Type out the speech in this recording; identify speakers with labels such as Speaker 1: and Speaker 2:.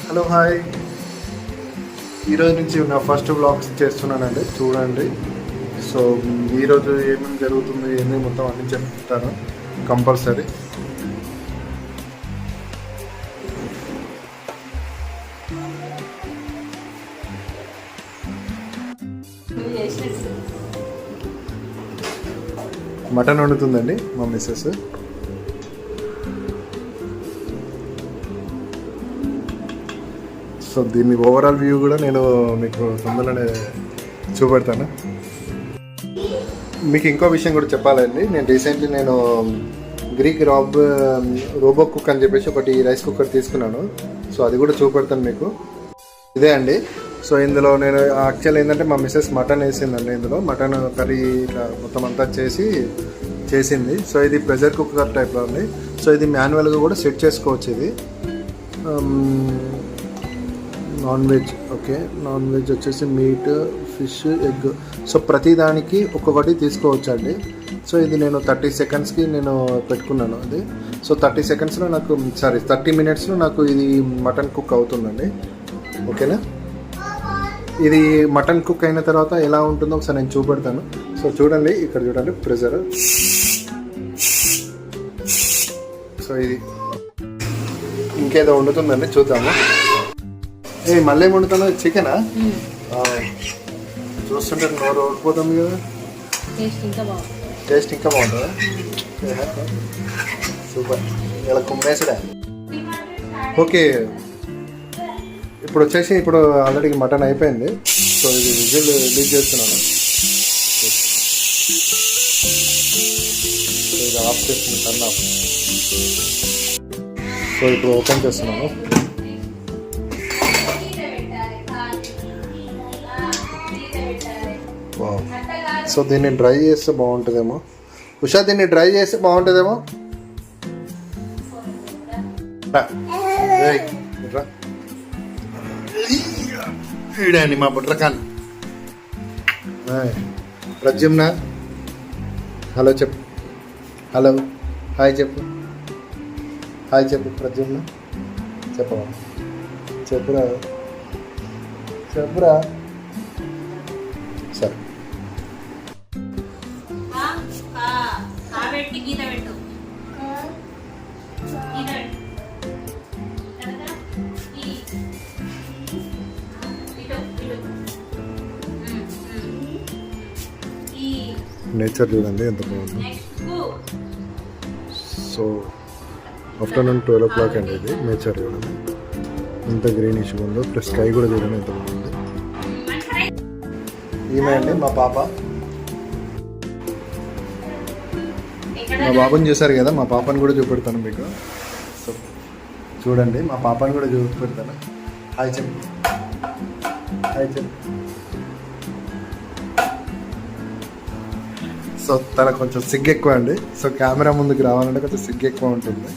Speaker 1: Hello hi, ఈరోజు నుంచి నా ఫస్ట్ వ్లాగ్స్ చేస్తున్నానండి, చూడండి. సో ఈరోజు ఏమేమి జరుగుతుంది ఏంది మొత్తం అన్ని చెప్తాను కంపల్సరీ. మటన్ వండుతుందండి మా మిస్సెస్. సో దీన్ని ఓవరాల్ వ్యూ కూడా నేను మీకు తొందరలోనే చూపెడతాను. మీకు ఇంకో విషయం కూడా చెప్పాలండి. నేను రీసెంట్లీ గ్రీక్ రోబో కుక్ అని చెప్పేసి ఒకటి రైస్ కుక్కర్ తీసుకున్నాను. సో అది కూడా చూపెడతాను మీకు. ఇదే అండి. సో ఇందులో నేను యాక్చువల్ ఏంటంటే మా మిస్సెస్ మటన్ వేసిందండి. ఇందులో మటన్ కర్రీ ఇట్లా మొత్తం అంతా చేసింది. సో ఇది ప్రెషర్ కుక్కర్ టైప్లో ఉంది. సో ఇది మాన్యువల్గా కూడా సెట్ చేసుకోవచ్చు. ఇది non veg, okay. Non veg వచ్చేసి మీట్, ఫిష్, ఎగ్. సో ప్రతిదానికి ఒక్కొక్కటి తీసుకోవచ్చు అండి. సో ఇది నేను 30 సెకండ్స్కి నేను పెట్టుకున్నాను అది. సో 30 సెకండ్స్లో నాకు 30 మినిట్స్లో నాకు ఇది మటన్ కుక్ అవుతుందండి. ఓకేనా? ఇది మటన్ కుక్ అయిన తర్వాత ఎలా ఉంటుందో ఒకసారి నేను చూపెడతాను. సో చూడండి, ఇక్కడ చూడండి ప్రెషర్. సో ఇది ఇంకేదో వండుతుందండి, చూద్దాము. మళ్ళీ ఏం వండుతాను? చికెనా? చూస్తుంటే నోరు ఓడిపోతుంది కదా. టేస్ట్ ఇంకా బాగుంటుందా? సూపర్. ఇలా కుమ్మేసడా. ఓకే, ఇప్పుడు ఆల్రెడీ మటన్ అయిపోయింది. సో ఇది విజిల్ రిలీజ్ చేస్తున్నాను. సో ఇది ఆఫ్ చేస్తుంది, టర్న్ ఆఫ్. సో ఇప్పుడు ఓపెన్ చేస్తున్నాను. సో దీన్ని డ్రై చేస్తే బాగుంటుందేమో. ఉషా, దీన్ని డ్రై చేస్తే బాగుంటుందేమో. ఈడండి మా బుట్రకాన్. ప్రద్యుమ్న, హలో చెప్పు. హలో, హాయ్ చెప్పు. హాయ్ చెప్పు ప్రద్యుమ్న. చెప్పవా? చెప్పురా చెప్పురా. సరే, నేచర్ చూడండి ఎంత బాగుంది. సో ఆఫ్టర్నూన్ 12 o'clock అండి. ఇది నేచర్ చూడండి ఎంత గ్రీనిష్గా ఉందో. ప్లస్ స్కై కూడా చూడండి ఎంత బాగుంది. ఈమె అండి మా పాప. మా బాబుని చూసారు కదా, మా పాపని కూడా చూపెడతాను మీకు. సో చూడండి, మా పాపని కూడా చూపెడతాను. హాయ్ చెప్పు. హాయ్ చెప్పు. సో తనకు కొంచెం సిగ్గు ఎక్కువ అండి. సో కెమెరా ముందుకు రావాలంటే కొంచెం సిగ్గు ఎక్కువ ఉంటుంది.